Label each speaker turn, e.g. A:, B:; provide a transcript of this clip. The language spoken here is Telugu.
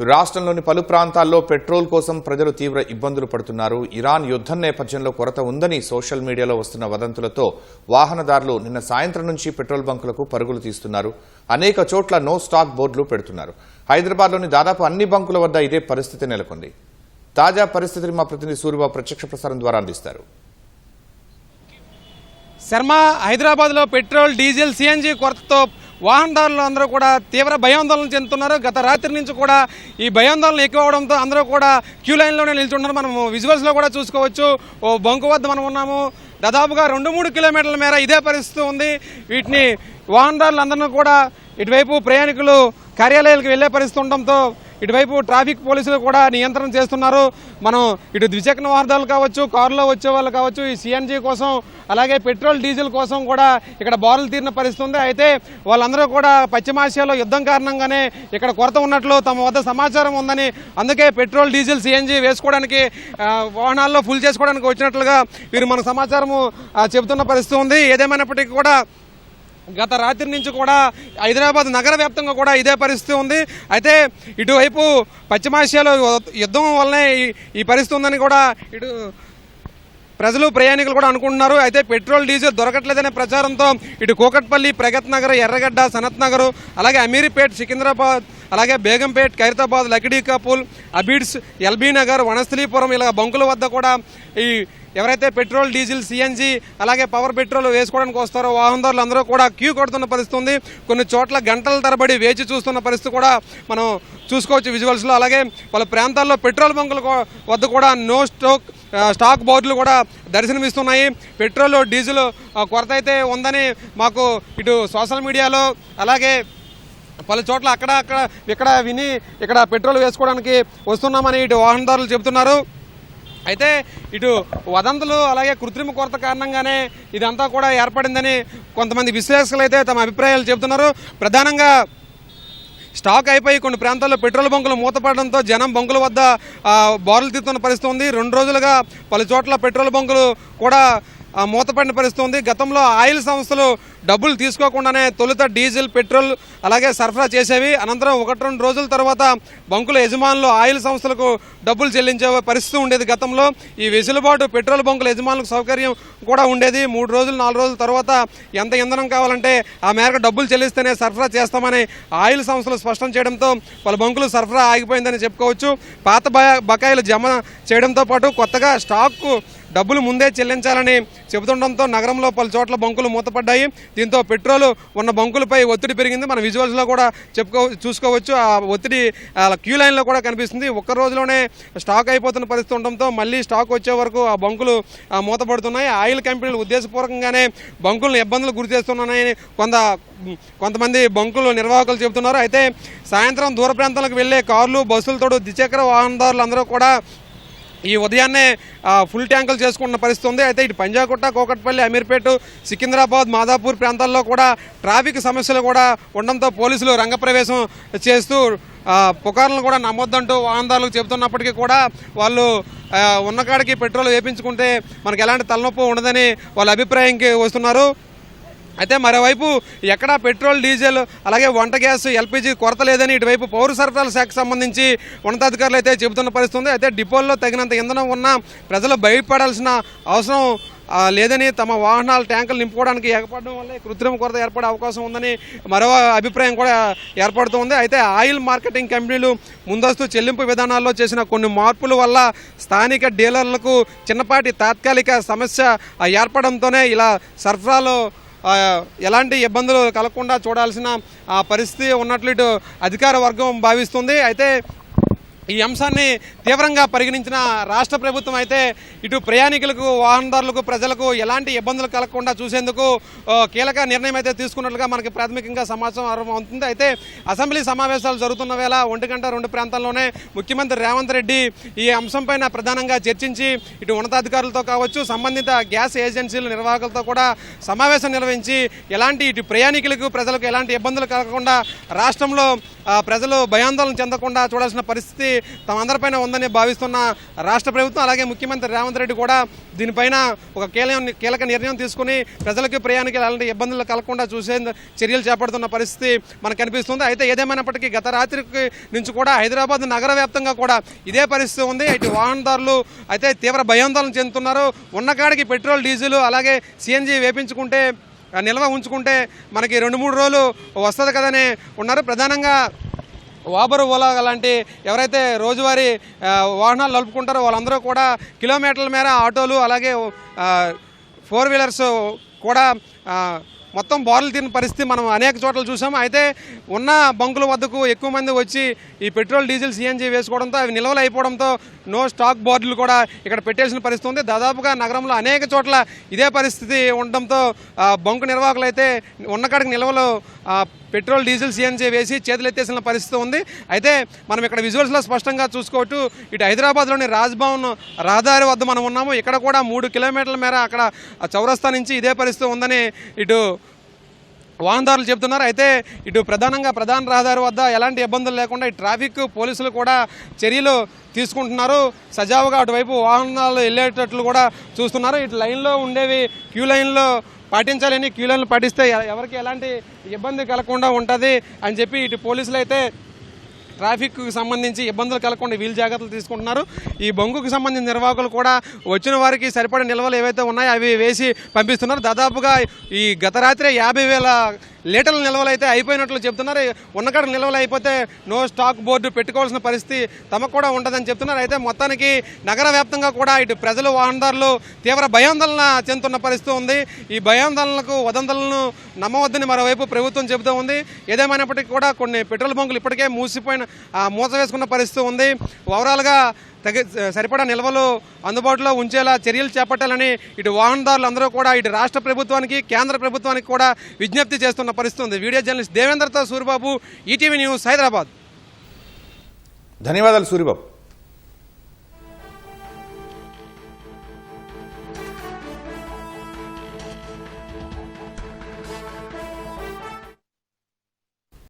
A: రాష్ట్రంలోని పలు ప్రాంతాల్లో పెట్రోల్ కోసం ప్రజలు తీవ్ర ఇబ్బందులు పడుతున్నారు. ఇరాన్ యుద్ధం నేపథ్యంలో కొరత ఉందని సోషల్ మీడియాలో వస్తున్న వదంతులతో వాహనదారులు నిన్న సాయంత్రం నుంచి పెట్రోల్ బంకులకు పరుగులు తీస్తున్నారు. అనేక చోట్ల నో స్టాక్ బోర్డులు పెడుతున్నారు. హైదరాబాద్లోని దాదాపు అన్ని బంకుల వద్ద ఇదే పరిస్థితి నెలకొంది. తాజా పరిస్థితిని మా ప్రతినిధి సూరిబాబు ప్రత్యక్ష ప్రసారం ద్వారా అందిస్తారు.
B: శర్మ, హైదరాబాద్లో పెట్రోల్, డీజిల్, సిఎన్జి కొరతతో వాహనదారులు అందరూ కూడా తీవ్ర భయాందోళన చెందుతున్నారు. గత రాత్రి నుంచి కూడా ఈ భయాందోళన ఎక్కువ అవడంతో అందరూ కూడా క్యూ లైన్లోనే నిల్చుంటున్నారు. మనం విజువల్స్లో కూడా చూసుకోవచ్చు. ఓ బంకు వద్ద మనం ఉన్నాము. దాదాపుగా 2-3 కిలోమీటర్ల మేర ఇదే పరిస్థితి ఉంది. వీటిని వాహనదారులందరినీ కూడా ఇటువైపు ప్రయాణికులు కార్యాలయాలకు వెళ్లే పరిస్థితి ఉండడంతో ఇటువైపు ట్రాఫిక్ పోలీసులు కూడా నియంత్రణ చేస్తున్నారు. మనం ఇటు ద్విచక్ర వాహనాలు కావచ్చు, కారులో వచ్చే వాళ్ళు కావచ్చు, ఈ సిఎన్జి కోసం అలాగే పెట్రోల్, డీజిల్ కోసం కూడా ఇక్కడ బారులు తీరిన పరిస్థితి ఉంది. అయితే వాళ్ళందరూ కూడా పశ్చిమాసియాలో యుద్ధం కారణంగానే ఇక్కడ కొరత ఉన్నట్లు తమ వద్ద సమాచారం ఉందని, అందుకే పెట్రోల్, డీజిల్, సిఎన్జి వేసుకోవడానికి వాహనాల్లో ఫుల్ చేసుకోవడానికి వచ్చినట్లుగా వీరు మనకు సమాచారము చెబుతున్న పరిస్థితి ఉంది. ఏదేమైనప్పటికీ కూడా గత రాత్రి నుంచి కూడా హైదరాబాద్ నగర వ్యాప్తంగా కూడా ఇదే పరిస్థితి ఉంది. అయితే ఇటువైపు పశ్చిమాసియాలో యుద్ధం వల్లనే ఈ పరిస్థితి ఉందని కూడా ఇటు ప్రజలు, ప్రయాణికులు కూడా అనుకుంటున్నారు. అయితే పెట్రోల్, డీజిల్ దొరకట్లేదనే ప్రచారంతో ఇటు కూకట్పల్లి, ప్రగత్ నగర్, ఎర్రగడ్డ, సనత్ నగర్, అలాగే అమీర్పేట్, సికింద్రాబాద్, అలాగే బేగంపేట్, ఖైరతాబాద్, లకిడీకాపూల్, అబిడ్స్, ఎల్బీ నగర్, వనస్థలీపురం ఇలా బంకుల వద్ద కూడా ఈ ఎవరైతే పెట్రోల్, డీజిల్, సిఎన్జి అలాగే పవర్ పెట్రోల్ వేసుకోవడానికి వస్తారో వాహనదారులు అందరూ కూడా క్యూ కొడుతున్న పరిస్థితి ఉంది. కొన్ని చోట్ల గంటల తరబడి వేచి చూస్తున్న పరిస్థితి కూడా మనం చూసుకోవచ్చు విజువల్స్లో. అలాగే వాళ్ళ ప్రాంతాల్లో పెట్రోల్ బంకుల వద్ద కూడా నో స్టాక్ బోర్డులు కూడా దర్శనమిస్తున్నాయి. పెట్రోల్, డీజిల్ కొరత అయితే ఉందని మాకు ఇటు సోషల్ మీడియాలో అలాగే పలు చోట్ల ఇక్కడ విని ఇక్కడ పెట్రోల్ వేసుకోవడానికి వస్తున్నామని ఇటు వాహనదారులు చెబుతున్నారు. అయితే ఇటు వదంతులు అలాగే కృత్రిమ కొరత కారణంగానే ఇదంతా కూడా ఏర్పడిందని కొంతమంది విశ్లేషకులు అయితే తమ అభిప్రాయాలు చెబుతున్నారు. ప్రధానంగా స్టాక్ అయిపోయి కొన్ని ప్రాంతాల్లో పెట్రోల్ బంకులు మూతపడడంతో జనం బంకుల వద్ద బారులు తీస్తున్న పరిస్థితి ఉంది. 2 రోజులుగా పలు చోట్ల పెట్రోల్ బంకులు కూడా మూతపడిన పరిస్థితి ఉంది. గతంలో ఆయిల్ సంస్థలు డబ్బులు తీసుకోకుండానే తొలుత డీజిల్, పెట్రోల్ అలాగే సరఫరా చేసేవి. అనంతరం 1-2 రోజుల తర్వాత బంకుల యజమానులు ఆయిల్ సంస్థలకు డబ్బులు చెల్లించే పరిస్థితి ఉండేది. గతంలో ఈ వెసులుబాటు పెట్రోల్ బంకుల యజమానులకు సౌకర్యం కూడా ఉండేది. 3 రోజులు, 4 రోజుల తర్వాత ఎంత ఇంధనం కావాలంటే ఆ మేరకు డబ్బులు చెల్లిస్తేనే సరఫరా చేస్తామని ఆయిల్ సంస్థలు స్పష్టం చేయడంతో పలు బంకులు సరఫరా ఆగిపోయిందని చెప్పుకోవచ్చు. పాత బకాయిలు జమ చేయడంతో పాటు కొత్తగా స్టాక్కు డబ్బులు ముందే చెల్లించాలని చెబుతుండడంతో నగరంలో పలు చోట్ల బంకులు మూతపడ్డాయి. దీంతో పెట్రోల్ ఉన్న బంకులపై ఒత్తిడి పెరిగింది. మన విజువల్స్లో కూడా చూసుకోవచ్చు. ఆ ఒత్తిడి క్యూ లైన్లో కూడా కనిపిస్తుంది. ఒక్క రోజులోనే స్టాక్ అయిపోతున్న పరిస్థితి ఉండడంతో మళ్ళీ స్టాక్ వచ్చే వరకు ఆ బంకులు మూతపడుతున్నాయి. ఆయిల్ కంపెనీలు ఉద్దేశపూర్వకంగానే బంకులను ఇబ్బందులు గురి చేస్తున్నాయని కొంతమంది బంకులు నిర్వాహకులు చెబుతున్నారు. అయితే సాయంత్రం దూర ప్రాంతాలకు వెళ్లే కార్లు, బస్సులతో ద్విచక్ర వాహనదారులు అందరూ కూడా ఈ ఉదయాన్నే ఫుల్ ట్యాంకులు చేసుకుంటున్న పరిస్థితి ఉంది. అయితే ఇటు పంజాగుట్ట, కూకట్పల్లి, అమీర్పేట, సికింద్రాబాద్, మాదాపూర్ ప్రాంతాల్లో కూడా ట్రాఫిక్ సమస్యలు కూడా ఉండడంతో పోలీసులు రంగప్రవేశం చేస్తూ పుకార్లను కూడా నమ్మొద్దంటూ వాహనదారులకు చెబుతున్నప్పటికీ కూడా వాళ్ళు ఉన్నకాడికి పెట్రోల్ వేయించుకుంటే మనకు ఎలాంటి తలనొప్పి ఉండదని వాళ్ళ అభిప్రాయంకి వస్తున్నారు. అయితే మరోవైపు ఎక్కడా పెట్రోల్, డీజిల్ అలాగే వంట గ్యాస్, ఎల్పీజీ కొరత లేదని ఇటువైపు పౌర సరఫరాల శాఖకు సంబంధించి ఉన్నతాధికారులు అయితే చెబుతున్న పరిస్థితి ఉంది. అయితే డిపోల్లో తగినంత ఇంధనం ఉన్నా ప్రజలు భయపడాల్సిన అవసరం లేదని, తమ వాహనాల ట్యాంకులు నింపుకోవడానికి ఏర్పడడం వల్ల కృత్రిమ కొరత ఏర్పడే అవకాశం ఉందని మరో అభిప్రాయం కూడా ఏర్పడుతుంది. అయితే ఆయిల్ మార్కెటింగ్ కంపెనీలు ముందస్తు చెల్లింపు విధానాల్లో చేసిన కొన్ని మార్పుల వల్ల స్థానిక డీలర్లకు చిన్నపాటి తాత్కాలిక సమస్య ఏర్పడంతోనే ఇలా సరఫరాలో ఎలాంటి ఇబ్బందులు కలగకుండా చూడాల్సిన పరిస్థితి ఉన్నట్లు ఇటు అధికార వర్గం భావిస్తుంది. అయితే ఈ అంశాన్ని తీవ్రంగా పరిగణించిన రాష్ట్ర ప్రభుత్వం అయితే ఇటు ప్రయాణికులకు, వాహనదారులకు, ప్రజలకు ఎలాంటి ఇబ్బందులు కలగకుండా చూసేందుకు కీలక నిర్ణయం అయితే తీసుకున్నట్లుగా మనకి ప్రాథమికంగా సమాచారం అవుతుంది. అయితే అసెంబ్లీ సమావేశాలు జరుగుతున్న వేళ 1-2 ప్రాంతాల్లోనే ముఖ్యమంత్రి రేవంత్ రెడ్డి ఈ అంశంపైన ప్రధానంగా చర్చించి ఇటు ఉన్నతాధికారులతో కావచ్చు, సంబంధిత గ్యాస్ ఏజెన్సీల నిర్వాహకులతో కూడా సమావేశం నిర్వహించి ఎలాంటి ఇటు ప్రయాణికులకు, ప్రజలకు ఎలాంటి ఇబ్బందులు కలగకుండా రాష్ట్రంలో ప్రజలు భయాందోళన చెందకుండా చూడాల్సిన పరిస్థితి తమందరిపైన ఉందని భావిస్తున్న రాష్ట్ర ప్రభుత్వం అలాగే ముఖ్యమంత్రి రేవంత్ రెడ్డి కూడా దీనిపైన ఒక కీలక నిర్ణయం తీసుకుని ప్రజలకు ప్రయాణికులు అలాంటి ఇబ్బందులు కలగకుండా చూసే చర్యలు చేపడుతున్న పరిస్థితి మనకు కనిపిస్తుంది. అయితే ఏదేమైనప్పటికీ గత రాత్రికి నుంచి కూడా హైదరాబాద్ నగర వ్యాప్తంగా కూడా ఇదే పరిస్థితి ఉంది. ఇటు వాహనదారులు అయితే తీవ్ర భయాందోళన చెందుతున్నారు. ఉన్నకాడికి పెట్రోల్ డీజిల్ అలాగే సిఎన్జి వేపించుకుంటే నిల్వ ఉంచుకుంటే మనకి 2-3 రోజులు వస్తుంది కదని ఉన్నారు. ప్రధానంగా వాబరు ఓలా లాంటి ఎవరైతే రోజువారీ వాహనాలు నడుపుకుంటారో వాళ్ళందరూ కూడా కిలోమీటర్ల మేర ఆటోలు అలాగే 4 వీలర్స్ కూడా మొత్తం బారులు తిన్న పరిస్థితి మనం అనేక చోట్ల చూసాము. అయితే ఉన్న బంకుల వద్దకు ఎక్కువ మంది వచ్చి ఈ పెట్రోల్ డీజిల్ సిఎన్జి వేసుకోవడంతో అవి నిల్వలు అయిపోవడంతో నో స్టాక్ బోర్డులు కూడా ఇక్కడ పెట్టేసిన పరిస్థితి ఉంది. దాదాపుగా నగరంలో అనేక చోట్ల ఇదే పరిస్థితి ఉండడంతో బంకు నిర్వాహకులు అయితే ఉన్నకాడికి నిల్వలు పెట్రోల్ డీజిల్ సిఎన్జి వేసి చేతులు ఎత్తేసిన పరిస్థితి ఉంది. అయితే మనం ఇక్కడ విజువల్స్లో స్పష్టంగా చూసుకోవచ్చు. ఇటు హైదరాబాద్లోని రాజ్భవన్ రహదారి వద్ద మనం ఉన్నాము. ఇక్కడ కూడా 3 కిలోమీటర్ల మేర అక్కడ చౌరస్తా నుంచి ఇదే పరిస్థితి ఉందని ఇటు వాహనదారులు చెబుతున్నారు. అయితే ఇటు ప్రధానంగా ప్రధాన రహదారి వద్ద ఎలాంటి ఇబ్బందులు లేకుండా ఈ ట్రాఫిక్ పోలీసులు కూడా చర్యలు తీసుకుంటున్నారు. సజావుగా అటువైపు వాహనాలు వెళ్ళేటట్లు కూడా చూస్తున్నారు. ఇటు లైన్లో ఉండేవి క్యూ లైన్లో పాటించాలని, క్యూ లైన్లు పాటిస్తే ఎవరికి ఎలాంటి ఇబ్బంది కలగకుండా ఉంటుంది అని చెప్పి ఇటు పోలీసులు అయితే ట్రాఫిక్కి సంబంధించి ఇబ్బందులు కలగకుండా వీలు జాగ్రత్తలు తీసుకుంటున్నారు. ఈ బొంగుకు సంబంధించిన నిర్వాహకులు కూడా వచ్చిన వారికి సరిపడే నిల్వలు ఏవైతే ఉన్నాయో అవి వేసి పంపిస్తున్నారు. దాదాపుగా ఈ గత రాత్రి 50,000 లీటర్ల నిల్వలు అయితే అయిపోయినట్లు చెప్తున్నారు. ఉన్నకాడ నిల్వలు అయిపోతే నో స్టాక్ బోర్డు పెట్టుకోవాల్సిన పరిస్థితి తమకు కూడా ఉంటుందని చెప్తున్నారు. అయితే మొత్తానికి నగర వ్యాప్తంగా కూడా ఇటు ప్రజలు వాహనదారులు తీవ్ర భయాందోళన చెందుతున్న పరిస్థితి ఉంది. ఈ భయాందోళనలకు వదంతులను నమ్మవద్దని మరోవైపు ప్రభుత్వం చెబుతూ ఉంది. ఏదేమైనప్పటికీ కూడా కొన్ని పెట్రోల్ బంకులు ఇప్పటికే మూత వేసుకున్న పరిస్థితి ఉంది. ఓవరాల్గా సరిపడా నిల్వలు అందుబాటులో ఉంచేలా చర్యలు చేపట్టాలని ఇటు వాహనదారులు అందరూ కూడా ఇటు రాష్ట్ర ప్రభుత్వానికి కేంద్ర ప్రభుత్వానికి కూడా విజ్ఞప్తి చేస్తున్న పరిస్థితి ఉంది. వీడియో జర్నలిస్ట్ దేవేంద్రతో సూరిబాబు, ఈటీవీ న్యూస్, హైదరాబాద్.
A: ధన్యవాదాలు సూరిబాబు.